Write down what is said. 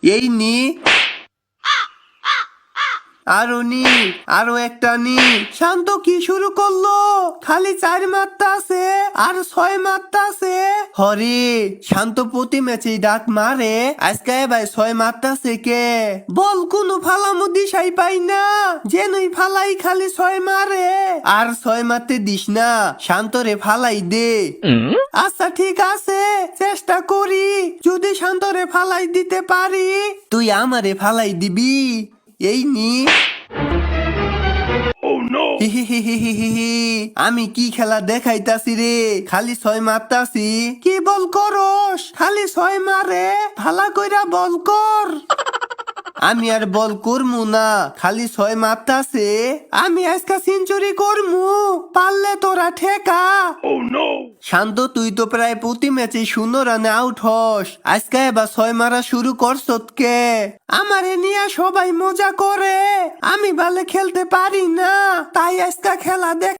এই নি, আরো নি, আরো একটা নি। শান্ত কি শুরু করলো? খালি 4 মারতা আছে আর 6 মারতা আছে। হরে শান্ত প্রতি ম্যাচে ডাক মারে, আজকে ভাই 6 মারতাছে কে? বল কোনো ফালামো দিশাই পাই না, যে নই ফালাই খালি 6 মারে। আর 6 মারতে দিস না, শান্তরে ফালাই দে। আচ্ছা ঠিক আছে, চেষ্টা করি। যদি শান্তরে ফালাই দিতে পারি, তুই আমারে ফালাই দিবি। এই নি। হিহিহিহিহিহি। আমি কি খেলা দেখাইতাছি রে, খালি 6 মারতাছি। কি বল করস? খালি 6 মারে, ভালা কইরা বল কর। আমি আর বল করমু না, খালি 6 মারতাছে। আমি আজকে সেঞ্চুরি করমু, পারলে তোরা ঠেকা। শান্ত তুই তো প্রায় প্রতি ম্যাচে 0 রানে আউট হস, আজকে এবার 6 মারা শুরু করছত কে? আমারে নিয়ে সবাই মজা করে, আমি ভালো খেলতে পারি না, তাই আজকে খেলা দেখ।